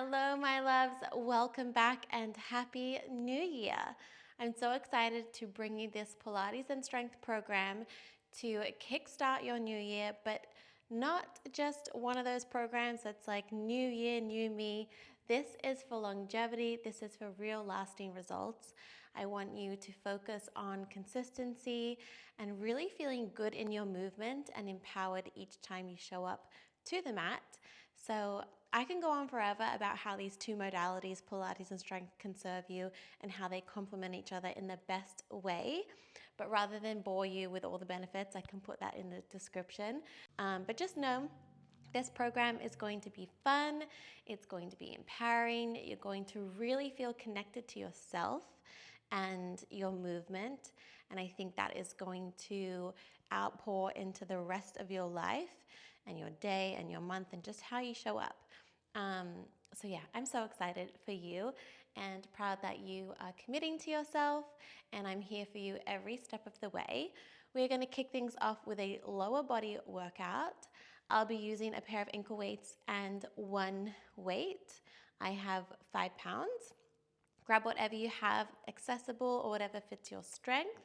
Hello, my loves. Welcome back and Happy New Year. I'm so excited to bring you this Pilates and Strength program to kickstart your new year, but not just one of those programs that's like new year, new me. This is for longevity. This is for real lasting results. I want you to focus on consistency and really feeling good in your movement and empowered each time you show up to the mat. So I can go on forever about how these two modalities, Pilates and strength, can serve you and how they complement each other in the best way. But rather than bore you with all the benefits, I can put that in the description. But just know this program is going to be fun, it's going to be empowering, you're going to really feel connected to yourself and your movement, and I think that is going to outpour into the rest of your life and your day and your month and just how you show up. So yeah, I'm so excited for you and proud that you are committing to yourself, and I'm here for you every step of the way. We're going to kick things off with a lower body workout. I'll be using a pair of ankle weights and one weight. I have 5 pounds. Grab whatever you have accessible or whatever fits your strength.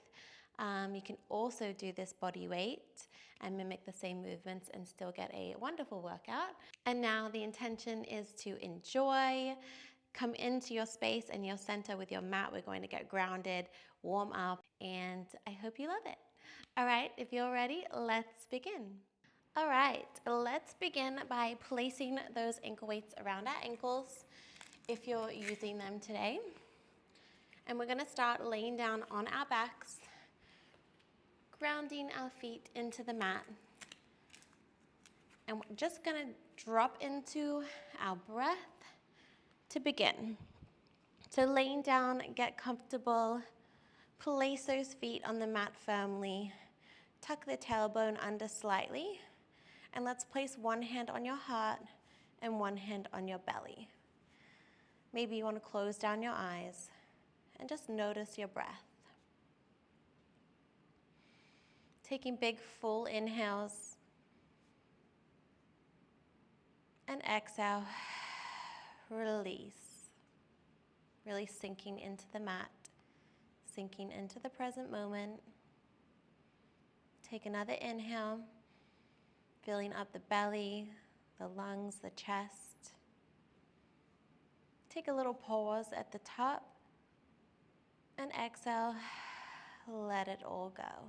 You can also do this body weight and mimic the same movements and still get a wonderful workout. And now the intention is to enjoy, come into your space and your center with your mat. We're going to get grounded, warm up, and I hope you love it. All right, if you're ready, let's begin. All right, let's begin by placing those ankle weights around our ankles if you're using them today. And we're gonna start laying down on our backs, grounding our feet into the mat. And we're just gonna drop into our breath to begin. So laying down, get comfortable, place those feet on the mat firmly, tuck the tailbone under slightly, and let's place one hand on your heart and one hand on your belly. Maybe you want to close down your eyes and just notice your breath. Taking big full inhales and exhale, release. Really sinking into the mat, sinking into the present moment. Take another inhale, filling up the belly, the lungs, the chest. Take a little pause at the top and exhale, let it all go.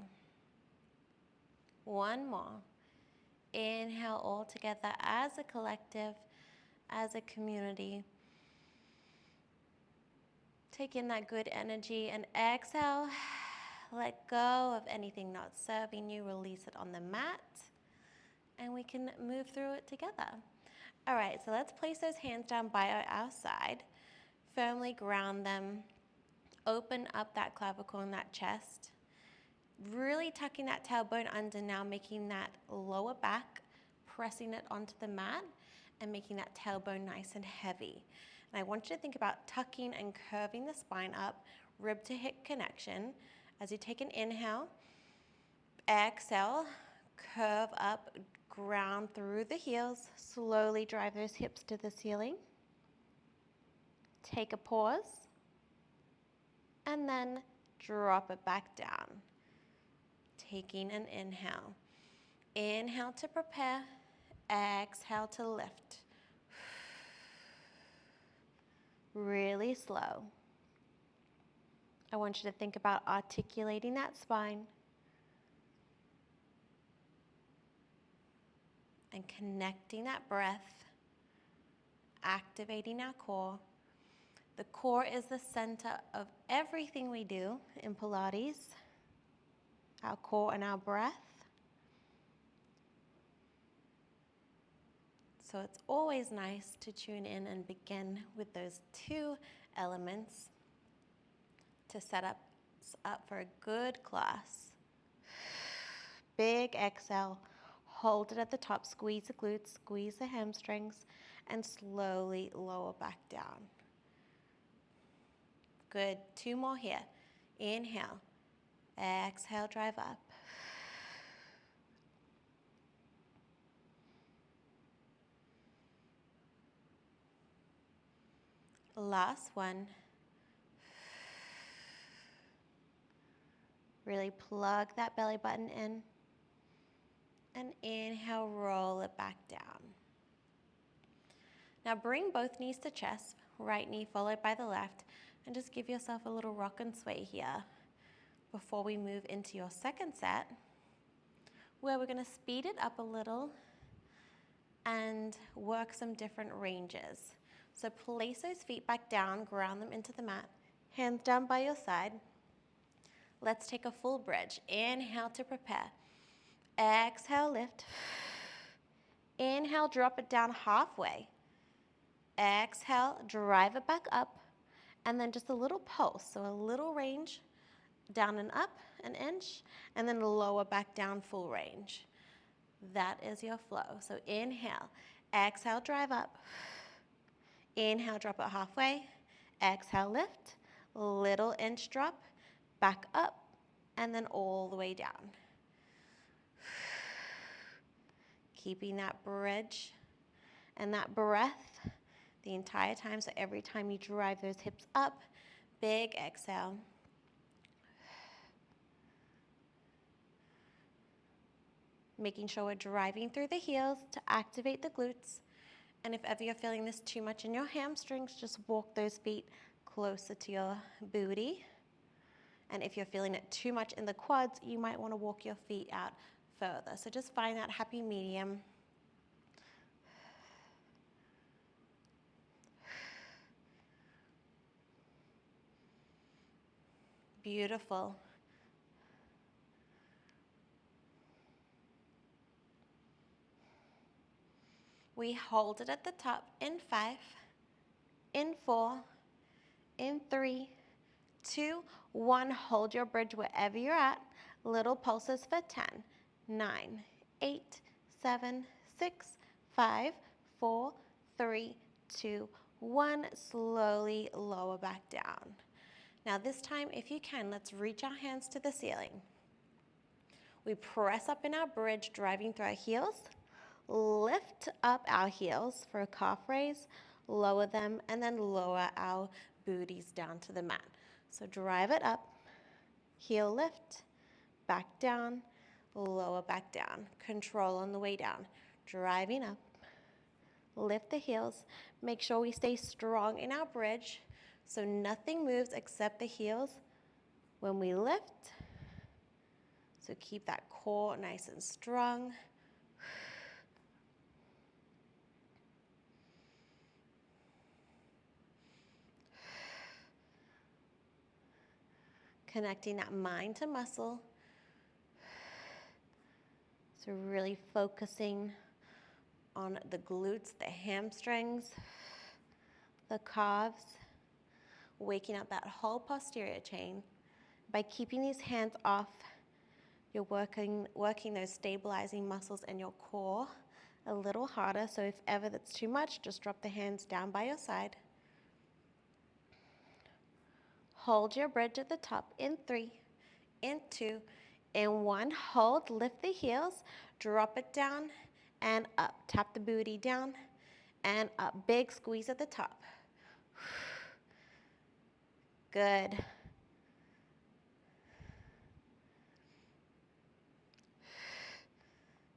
One more. Inhale all together as a collective, as a community. Take in that good energy and exhale. Let go of anything not serving you. Release it on the mat and we can move through it together. All right, so let's place those hands down by our side. Firmly ground them. Open up that clavicle and that chest. Really tucking that tailbone under now, making that lower back, pressing it onto the mat and making that tailbone nice and heavy. And I want you to think about tucking and curving the spine up, rib to hip connection. As you take an inhale, exhale, curve up, ground through the heels, slowly drive those hips to the ceiling. Take a pause, and then drop it back down. Taking an inhale. Inhale to prepare, exhale to lift. Really slow. I want you to think about articulating that spine and connecting that breath, activating our core. The core is the center of everything we do in Pilates, our core and our breath. So it's always nice to tune in and begin with those two elements to set us up for a good class. Big exhale, hold it at the top, squeeze the glutes, squeeze the hamstrings, and slowly lower back down. Good, 2 more here. Inhale, exhale, drive up. Last one. Really plug that belly button in. And inhale, roll it back down. Now bring both knees to chest, right knee followed by the left, and just give yourself a little rock and sway here before we move into your second set, where we're going to speed it up a little and work some different ranges. So place those feet back down, ground them into the mat, hands down by your side. Let's take a full bridge. Inhale to prepare. Exhale, lift. Inhale, drop it down halfway. Exhale, drive it back up. And then just a little pulse, so a little range, down and up an inch, and then lower back down full range. That is your flow. So inhale, exhale, drive up. Inhale, drop it halfway. Exhale, lift. Little inch drop, back up, and then all the way down. Keeping that bridge and that breath the entire time. So every time you drive those hips up, big exhale. Making sure we're driving through the heels to activate the glutes. And if ever you're feeling this too much in your hamstrings, just walk those feet closer to your booty. And if you're feeling it too much in the quads, you might want to walk your feet out further. So just find that happy medium. Beautiful. We hold it at the top in 5, in 4, in 3, 2, 1. Hold your bridge wherever you're at. Little pulses for 10, 9, 8, 7, 6, 5, 4, 3, 2, 1. Slowly lower back down. Now this time, if you can, let's reach our hands to the ceiling. We press up in our bridge, driving through our heels. Lift up our heels for a calf raise, lower them, and then lower our booties down to the mat. So drive it up, heel lift, back down, lower back down. Control on the way down. Driving up, lift the heels. Make sure we stay strong in our bridge so nothing moves except the heels when we lift. So keep that core nice and strong. Connecting that mind to muscle. So really focusing on the glutes, the hamstrings, the calves, waking up that whole posterior chain. By keeping these hands off, you're working those stabilizing muscles in your core a little harder. So if ever that's too much, just drop the hands down by your side. Hold your bridge at the top in 3, in 2, in 1. Hold, lift the heels, drop it down and up. Tap the booty down and up. Big squeeze at the top. Good.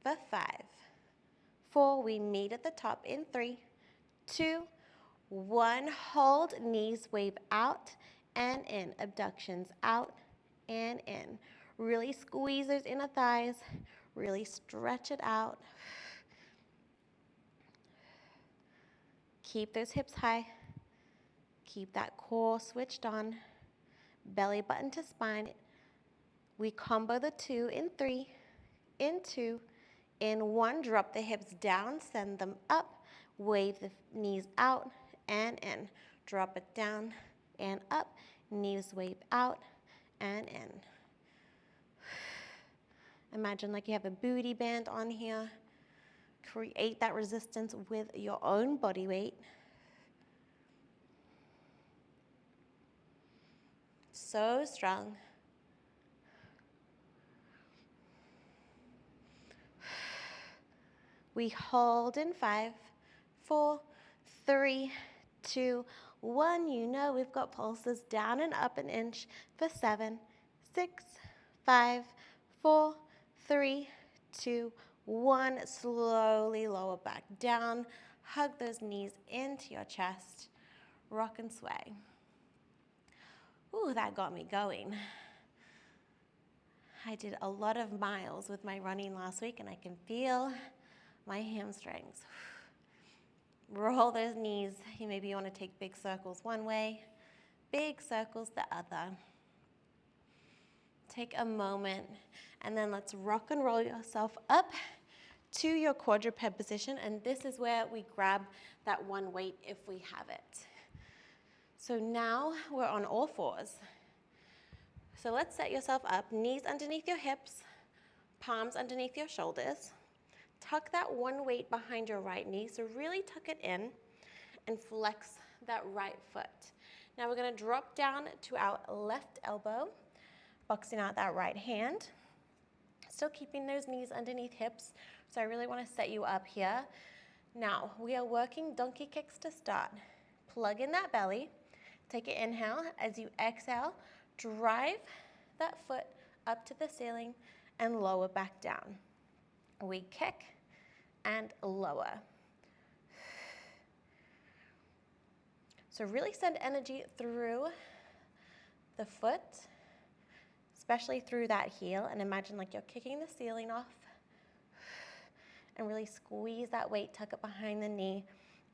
For 5, 4, we meet at the top in 3, 2, 1. Hold, knees wave out and in. Abductions out and in. Really squeeze those inner thighs. Really stretch it out. Keep those hips high. Keep that core switched on. Belly button to spine. We combo the 2 in 3, in 2, in 1. Drop the hips down, send them up. Wave the knees out and in. Drop it down and up. Knees wave out and in. Imagine like you have a booty band on here. Create that resistance with your own body weight. So strong. We hold in 5, 4, 3, 2, 1. You know we've got pulses down and up an inch for 7, 6, 5, 4, 3, 2, 1. Slowly lower back down. Hug those knees into your chest. Rock and sway. Ooh, that got me going. I did a lot of miles with my running last week, and I can feel my hamstrings. Roll those knees. Maybe you want to take big circles one way, big circles the other. Take a moment, and then let's rock and roll yourself up to your quadruped position, and this is where we grab that one weight if we have it. So now we're on all fours. So let's set yourself up, knees underneath your hips, palms underneath your shoulders. Tuck that one weight behind your right knee, so really tuck it in and flex that right foot. Now we're gonna drop down to our left elbow, boxing out that right hand. Still keeping those knees underneath hips, so I really wanna set you up here. Now, we are working donkey kicks to start. Plug in that belly, take an inhale. As you exhale, drive that foot up to the ceiling and lower back down. We kick and lower. So really send energy through the foot, especially through that heel, and imagine like you're kicking the ceiling off. And really squeeze that weight, tuck it behind the knee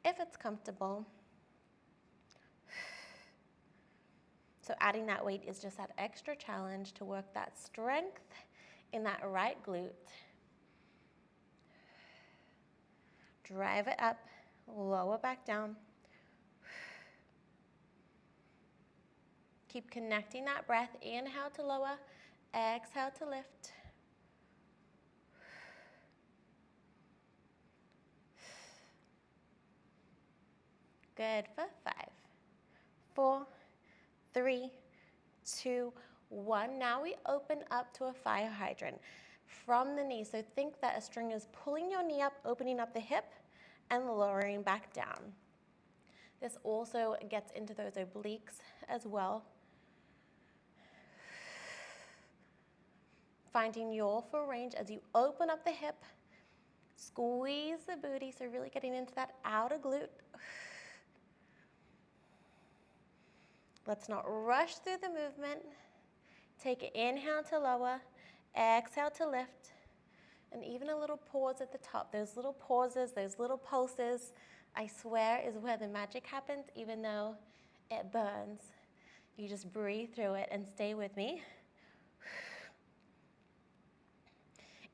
if it's comfortable. So adding that weight is just that extra challenge to work that strength in that right glute. Drive it up, lower back down. Keep connecting that breath. Inhale to lower, exhale to lift. Good for 5, 4, 3, 2, 1. Now we open up to a fire hydrant from the knee. So think that a string is pulling your knee up, opening up the hip, and lowering back down. This also gets into those obliques as well. Finding your full range as you open up the hip, squeeze the booty, so really getting into that outer glute. Let's not rush through the movement. Take an inhale to lower, exhale to lift, and even a little pause at the top. Those little pauses, those little pulses, I swear is where the magic happens, even though it burns. You just breathe through it and stay with me.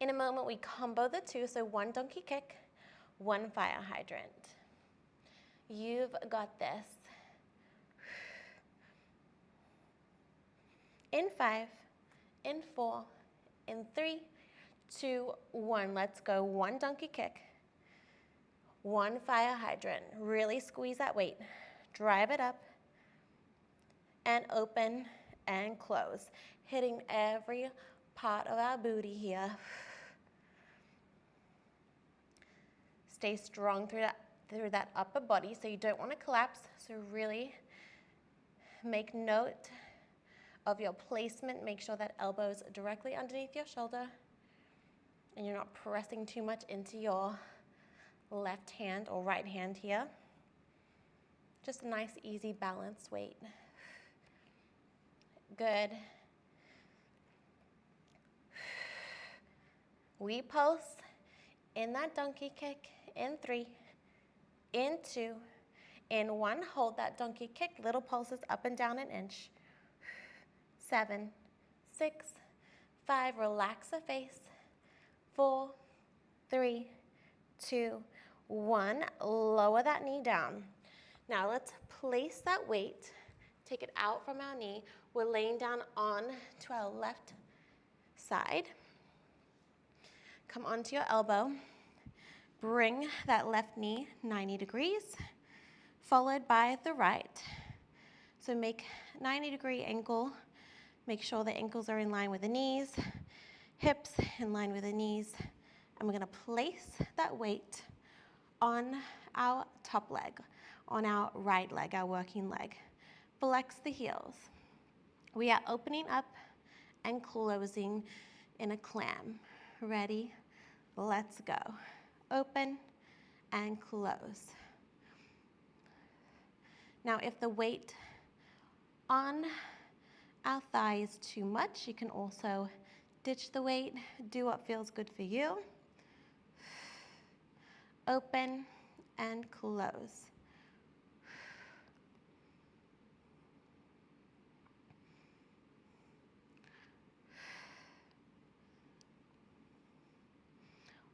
In a moment, we combo the two, so 1 donkey kick, 1 fire hydrant. You've got this. In 5, in 4, in 3, 2, 1. Let's go. 1 donkey kick, 1 fire hydrant. Really squeeze that weight. Drive it up and open and close. Hitting every part of our booty here. Stay strong through that upper body, so you don't want to collapse. So really make note of your placement. Make sure that elbow's directly underneath your shoulder and you're not pressing too much into your left hand or right hand here. Just a nice, easy, balanced weight. Good. We pulse in that donkey kick in 3, in 2, in 1. Hold that donkey kick, little pulses up and down an inch. 7, 6, 5, relax the face. 4, 3, 2, 1. Lower that knee down. Now let's place that weight, take it out from our knee. We're laying down on to our left side. Come onto your elbow. Bring that left knee 90 degrees, followed by the right. So make 90-degree ankle. Make sure the ankles are in line with the knees, hips in line with the knees. And we're gonna place that weight on our top leg, on our right leg, our working leg. Flex the heels. We are opening up and closing in a clam. Ready? Let's go. Open and close. Now, if the weight on our thigh is too much, you can also ditch the weight. Do what feels good for you. Open and close.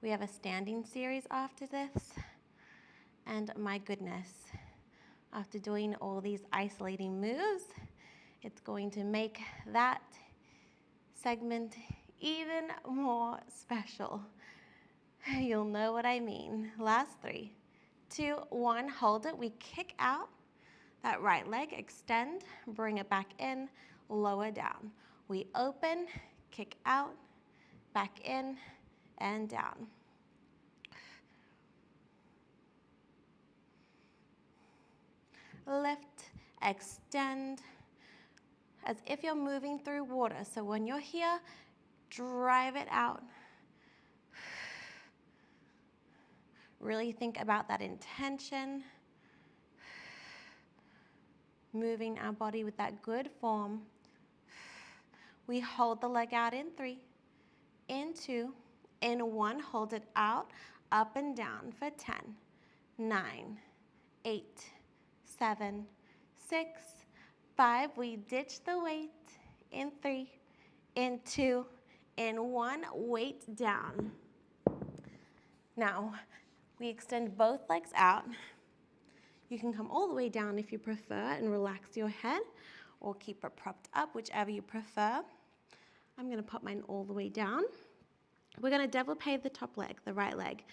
We have a standing series after this, and my goodness, after doing all these isolating moves, it's going to make that segment even more special. You'll know what I mean. Last 3, 2, 1, hold it. We kick out that right leg, extend, bring it back in, lower down. We open, kick out, back in, and down. Lift, extend, as if you're moving through water. So when you're here, drive it out. Really think about that intention. Moving our body with that good form. We hold the leg out in 3, in 2, in 1, hold it out, up and down for 10, 9, 8, 7, 6, 5. We ditch the weight in 3, in 2, in 1, weight down. Now, we extend both legs out. You can come all the way down if you prefer and relax your head, or keep it propped up, whichever you prefer. I'm going to pop mine all the way down. We're going to développé the top leg, the right leg.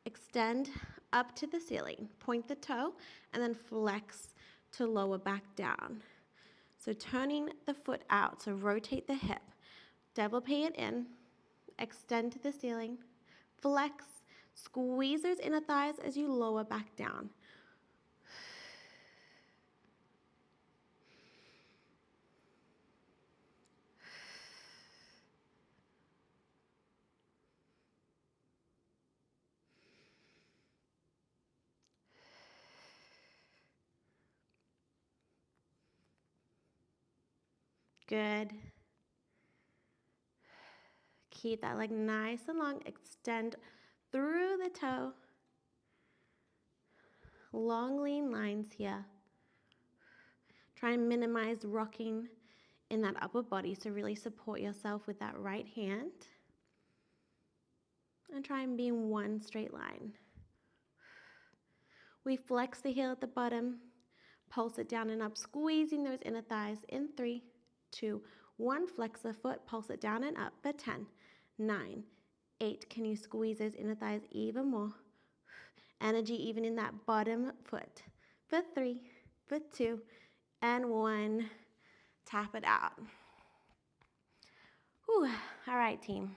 Extend up to the ceiling. Point the toe and then flex to lower back down. So turning the foot out, so rotate the hip. Développé it in. Extend to the ceiling. Flex. Squeeze those inner thighs as you lower back down. Good. Keep that leg nice and long. Extend through the toe. Long lean lines here. Try and minimize rocking in that upper body, so really support yourself with that right hand. And try and be in one straight line. We flex the heel at the bottom, pulse it down and up, squeezing those inner thighs in 3, 2, 1. Flex the foot, pulse it down and up for 10, 9, 8. Can you squeeze those inner thighs even more? Energy even in that bottom foot. For 3, for 2, and 1. Tap it out. Whew. All right, team.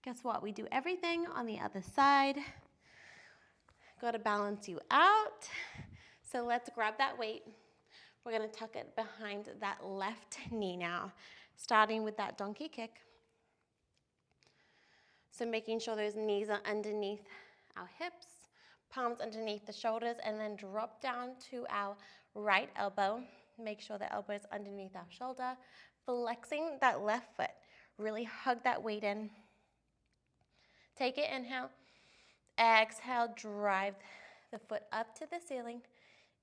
Guess what? We do everything on the other side. Got to balance you out. So let's grab that weight. We're going to tuck it behind that left knee now, starting with that donkey kick. So making sure those knees are underneath our hips, palms underneath the shoulders, and then drop down to our right elbow. Make sure the elbow is underneath our shoulder. Flexing that left foot. Really hug that weight in. Take it, inhale. Exhale, drive the foot up to the ceiling.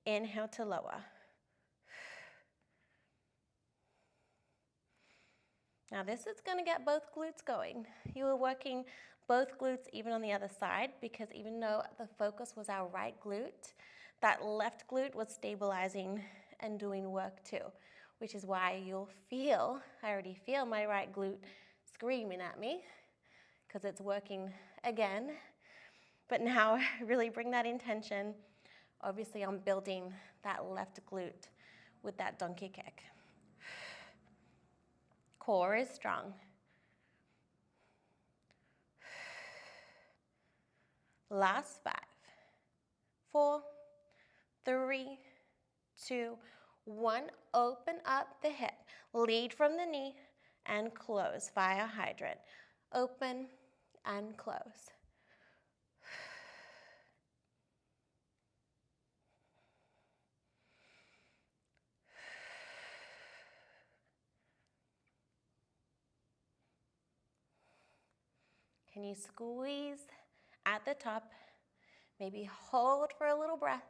Inhale to lower. Now this is going to get both glutes going. You were working both glutes even on the other side, because even though the focus was our right glute, that left glute was stabilizing and doing work too, which is why you'll feel, I already feel my right glute screaming at me because it's working again. But now really bring that intention. Obviously I'm building that left glute with that donkey kick. Core is strong. Last 5, 4, 3, 2, 1. Open up the hip. Lead from the knee and close via hydrant. Open and close. Can you squeeze at the top? Maybe hold for a little breath.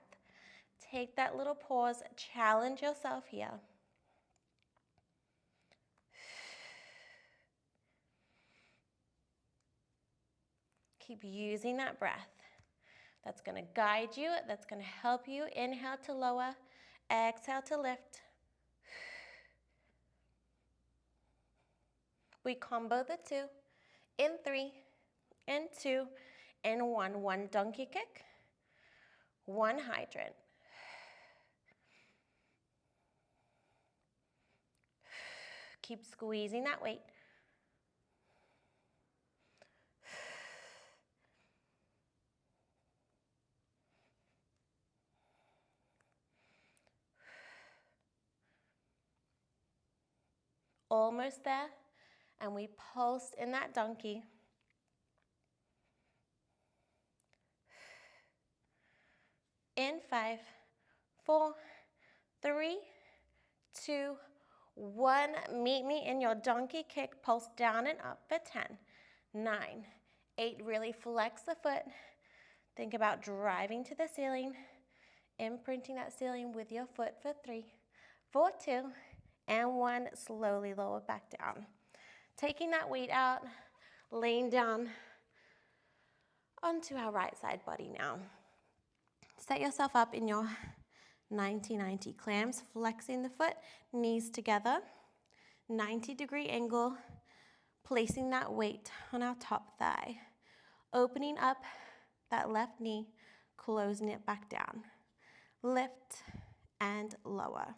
Take that little pause. Challenge yourself here. Keep using that breath. That's going to guide you. That's going to help you. Inhale to lower. Exhale to lift. We combo the 2 in 3, in 2, in 1. 1 donkey kick, 1 hydrant. Keep squeezing that weight. Almost there, and we pulse in that donkey. In 5, 4, 3, 2, 1. Meet me in your donkey kick. Pulse down and up for 10, 9, 8. Really flex the foot. Think about driving to the ceiling, imprinting that ceiling with your foot for 3, 4, 2, and 1. Slowly lower back down. Taking that weight out, laying down onto our right side body now. Set yourself up in your 90-90 clams, flexing the foot, knees together, 90-degree angle, placing that weight on our top thigh, opening up that left knee, closing it back down. Lift and lower.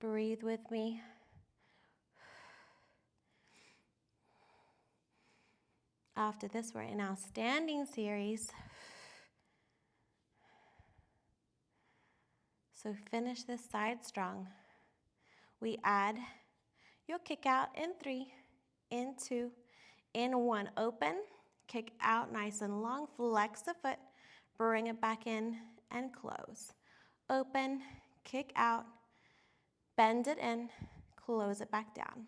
Breathe with me. After this, we're in our standing series. So finish this side strong. We add your kick out in 3, in 2, in 1. Open, kick out nice and long, flex the foot, bring it back in and close. Open, kick out, bend it in, close it back down.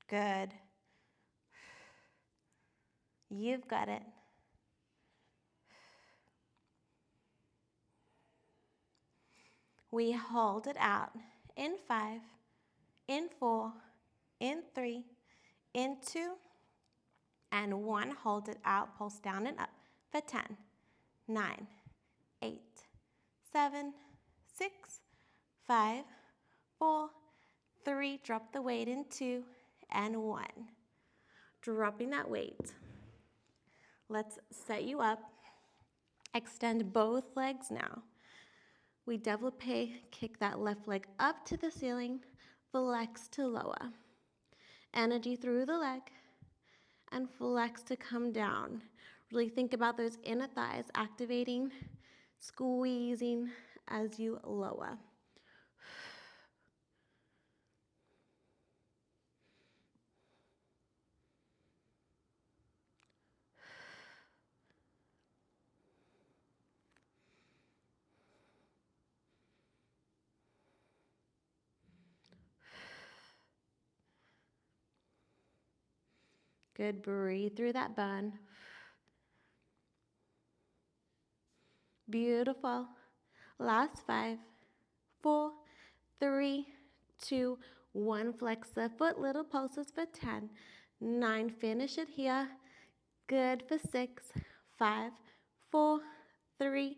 Good. You've got it. We hold it out in 5, in 4, in 3, in 2, and 1. Hold it out, pulse down and up for 10, 9, 8, 7, 6, 5, 4, 3. Drop the weight in 2 and 1. Dropping that weight. Let's set you up. Extend both legs now. We développé, kick that left leg up to the ceiling, flex to lower. Energy through the leg, and flex to come down. Really think about those inner thighs activating, squeezing as you lower. Good, breathe through that bun. Beautiful. Last 5, 4, 3, 2, 1. Flex the foot, little pulses for 10, 9. Finish it here. Good for 6, 5, 4, 3,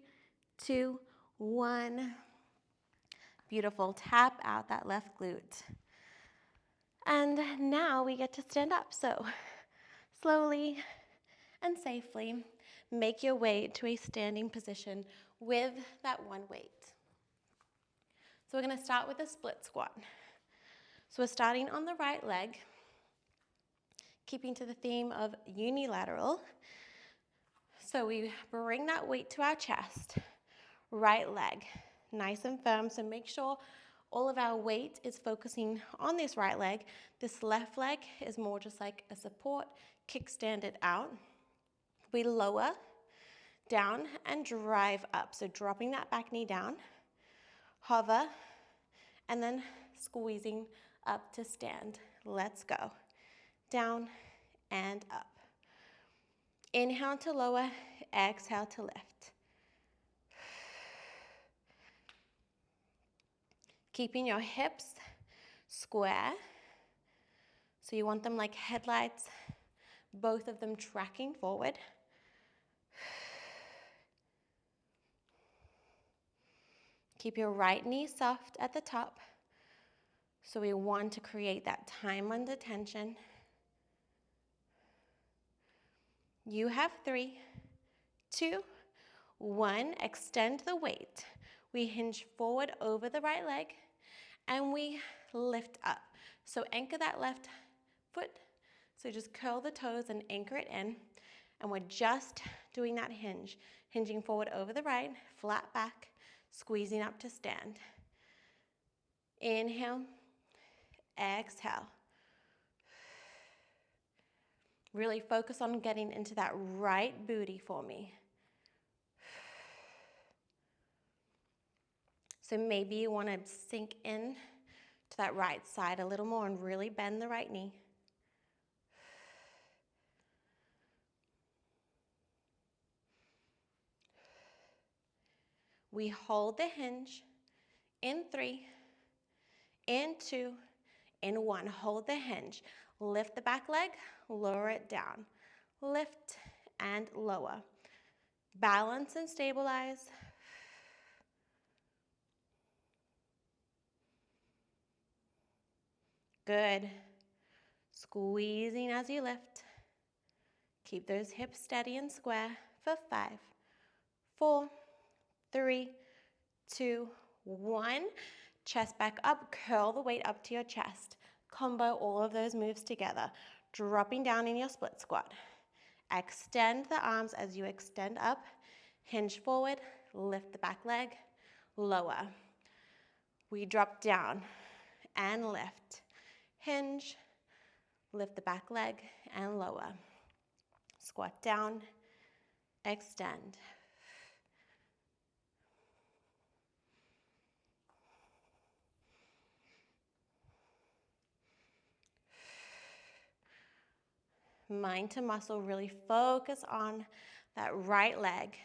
2, 1. Beautiful. Tap out that left glute. And now we get to stand up. So slowly and safely make your way to a standing position with that one weight. So we're going to start with a split squat. So we're starting on the right leg, keeping to the theme of unilateral. So we bring that weight to our chest, right leg, nice and firm. So make sure all of our weight is focusing on this right leg. This left leg is more just like a support, kickstand it out. We lower down and drive up. So dropping that back knee down, hover, and then squeezing up to stand. Let's go. Down and up. Inhale to lower, exhale to lift. Keeping your hips square. So you want them like headlights, both of them tracking forward. Keep your right knee soft at the top. So we want to create that time under tension. You have 3, 2, 1. Extend the weight. We hinge forward over the right leg and we lift up. So anchor that left foot. So just curl the toes and anchor it in. And we're just doing that hinge. Hinging forward over the right, flat back, squeezing up to stand. Inhale, exhale. Really focus on getting into that right booty for me. So maybe you want to sink in to that right side a little more and really bend the right knee. We hold the hinge in 3, in 2, in 1. Hold the hinge. Lift the back leg, lower it down. Lift and lower. Balance and stabilize. Good. Squeezing as you lift. Keep those hips steady and square for 5, 4, 3, 2, 1. Chest back up, curl the weight up to your chest. Combo all of those moves together. Dropping down in your split squat. Extend the arms as you extend up. Hinge forward, lift the back leg, lower. We drop down and lift. Hinge, lift the back leg and lower. Squat down, extend. Mind to muscle, really focus on that right leg.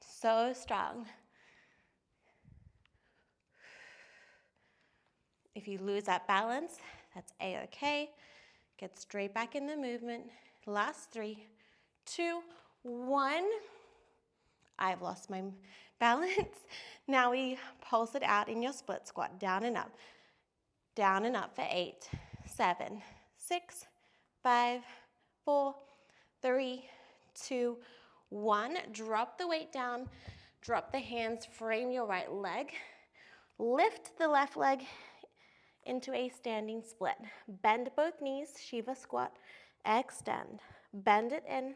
So strong. If you lose that balance, that's a-okay. Get straight back in the movement. Last 3, 2, 1. I've lost my balance. Now we pulse it out in your split squat. Down and up. Down and up for 8, 7, 6, 5, 4, 3, 2, 1. Drop the weight down. Drop the hands. Frame your right leg. Lift the left leg into a standing split. Bend both knees. Shiva squat. Extend. Bend it in.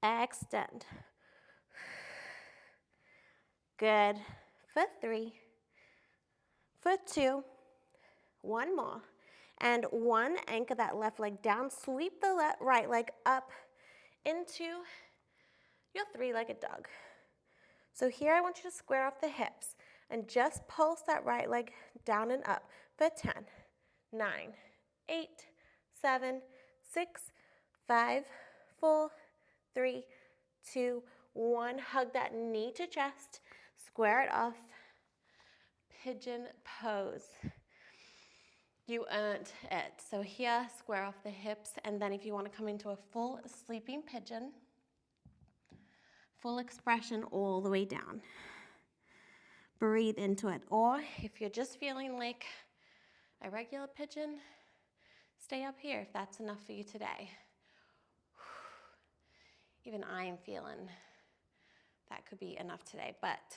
Extend. Good. For 3, for 2, 1 more, and 1. Anchor that left leg down. Sweep the right leg up into your 3-legged dog. So here I want you to square off the hips and just pulse that right leg down and up for 10, 9, 8, 7, 6, 5, 4, 3, 2, 1. Hug that knee to chest. Square it off. Pigeon pose. You earned it. So here, square off the hips, and then if you want to come into a full sleeping pigeon, Full expression all the way down. Breathe into it. Or if you're just feeling like a regular pigeon, stay up here if that's enough for you today. Even I'm feeling that could be enough today, but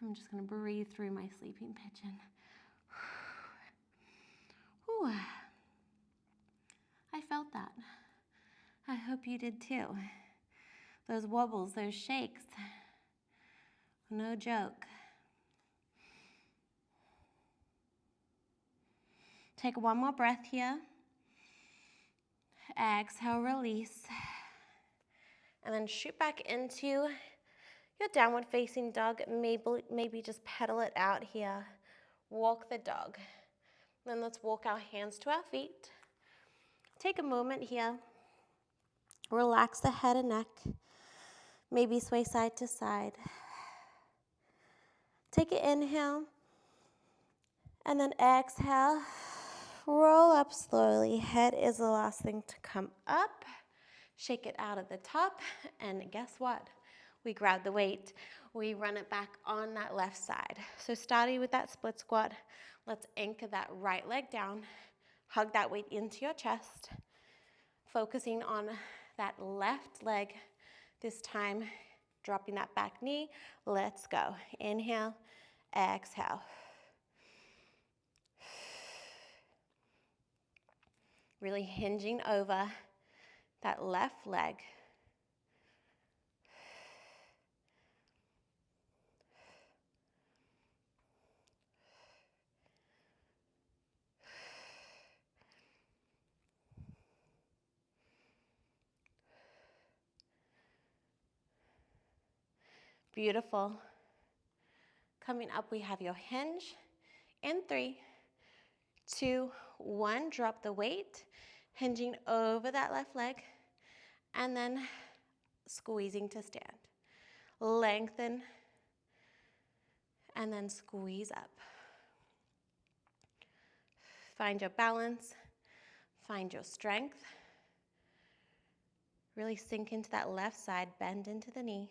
I'm just going to breathe through my sleeping pigeon. Whew. I felt that. I hope you did too. Those wobbles, those shakes, no joke. Take one more breath here. Exhale, release. And then shoot back into your downward facing dog. Maybe just pedal it out here. Walk the dog. Then let's walk our hands to our feet. Take a moment here. Relax the head and neck. Maybe sway side to side. Take an inhale. And then exhale. Roll up slowly. Head is the last thing to come up. Shake it out of the top. And guess what? We grab the weight. We run it back on that left side. So starting with that split squat, let's anchor that right leg down. Hug that weight into your chest. Focusing on that left leg. This time, dropping that back knee. Let's go. Inhale, exhale. Really hinging over that left leg. Beautiful. Coming up, we have your hinge. In 3, 2, 1, drop the weight, hinging over that left leg, and then squeezing to stand. Lengthen, and then squeeze up. Find your balance, find your strength. Really sink into that left side, bend into the knee.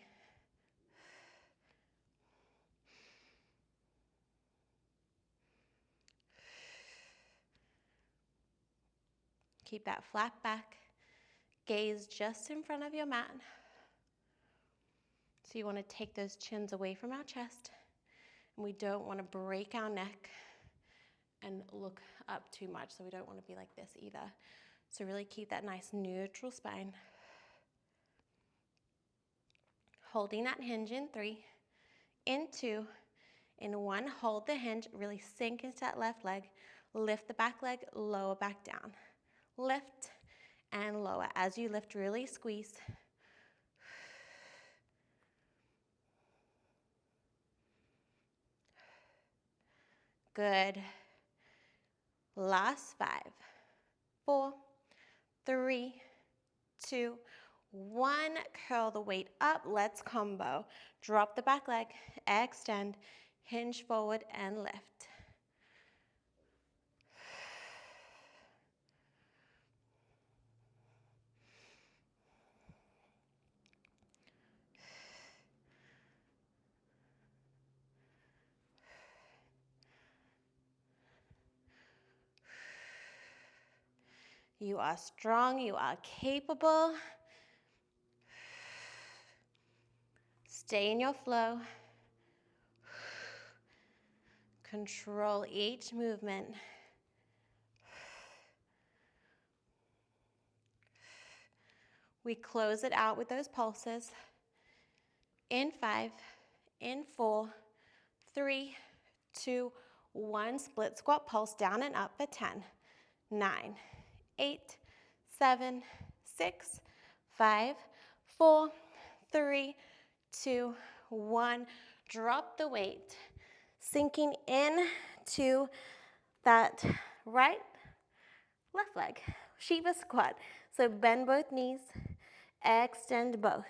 Keep that flat back, gaze just in front of your mat. So you want to take those chins away from our chest, and we don't want to break our neck and look up too much, so we don't want to be like this either. So really keep that nice neutral spine. Holding that hinge in 3, in 2, in 1, hold the hinge, really sink into that left leg, lift the back leg, lower back down. Lift and lower. As you lift, really squeeze. Good. Last 5, 4, 3, 2, 1. Curl the weight up. Let's combo. Drop the back leg, extend, hinge forward, and lift. You are strong, you are capable. Stay in your flow. Control each movement. We close it out with those pulses. In 5, in 4, 3, 2, 1. Split squat, pulse down and up for 10, 9, 8, 7, 6, 5, 4, 3, 2, 1. Drop the weight. Sinking in to that right, left leg. Shiva squat. So bend both knees, extend both.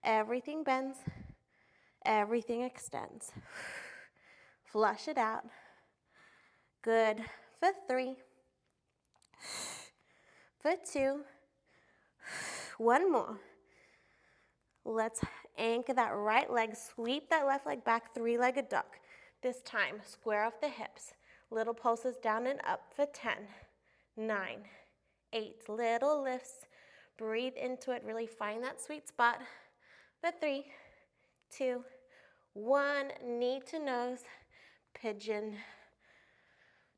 Everything bends, everything extends. Flush it out. Good. For 3, for 2, 1 more. Let's anchor that right leg, sweep that left leg back, three-legged duck. This time, square off the hips. Little pulses down and up for 10, 9, 8. Little lifts. Breathe into it. Really find that sweet spot for 3, 2, 1. Knee to nose, pigeon.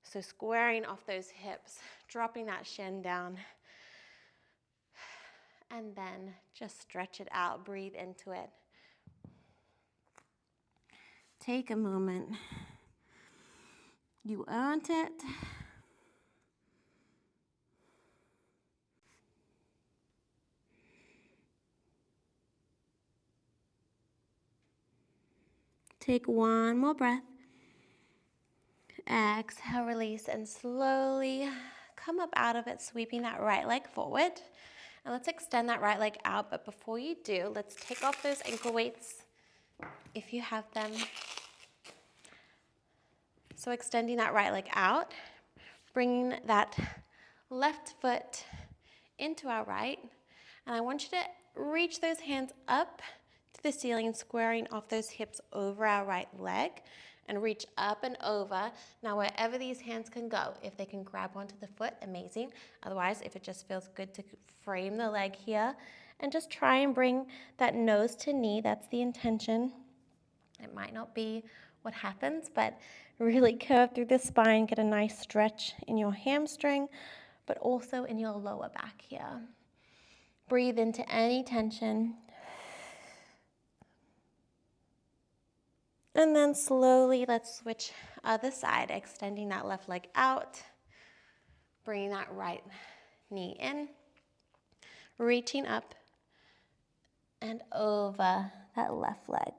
So squaring off those hips, dropping that shin down. And then just stretch it out. Breathe into it. Take a moment. You earned it. Take one more breath. Exhale, release, and slowly come up out of it, sweeping that right leg forward. And let's extend that right leg out, but before you do, let's take off those ankle weights if you have them. So extending that right leg out, bringing that left foot into our right, and I want you to reach those hands up to the ceiling, squaring off those hips over our right leg, and reach up and over. Now, wherever these hands can go, if they can grab onto the foot, amazing. Otherwise, if it just feels good to frame the leg here, and just try and bring that nose to knee. That's the intention. It might not be what happens, but really curve through the spine, get a nice stretch in your hamstring, but also in your lower back here. Breathe into any tension. And then slowly, let's switch other side, extending that left leg out, bringing that right knee in, reaching up and over that left leg.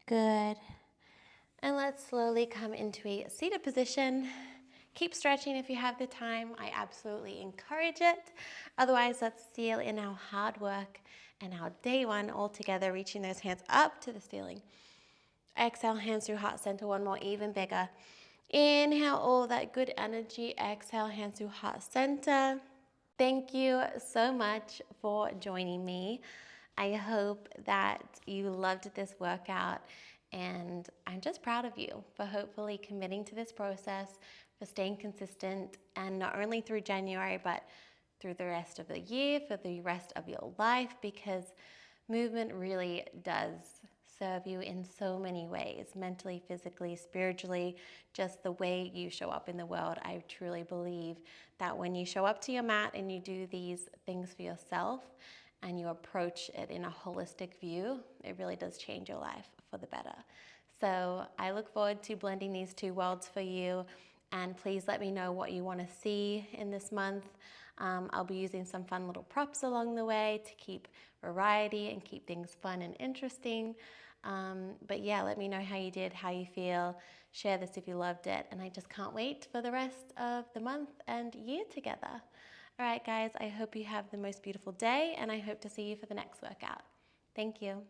Good. And let's slowly come into a seated position. Keep stretching if you have the time. I absolutely encourage it. Otherwise, let's seal in our hard work and our day one all together, reaching those hands up to the ceiling. Exhale, hands through heart center, one more, even bigger. Inhale all that good energy. Exhale, hands through heart center. Thank you so much for joining me. I hope that you loved this workout, and I'm just proud of you for hopefully committing to this process, for staying consistent, and not only through January, but through the rest of the year, for the rest of your life, because movement really does serve you in so many ways, mentally, physically, spiritually, just the way you show up in the world. I truly believe that when you show up to your mat and you do these things for yourself and you approach it in a holistic view, it really does change your life for the better. So I look forward to blending these two worlds for you, and please let me know what you want to see in this month. I'll be using some fun little props along the way to keep variety and keep things fun and interesting. But yeah, let me know how you did, how you feel. Share this if you loved it. And I just can't wait for the rest of the month and year together. All right, guys, I hope you have the most beautiful day, and I hope to see you for the next workout. Thank you.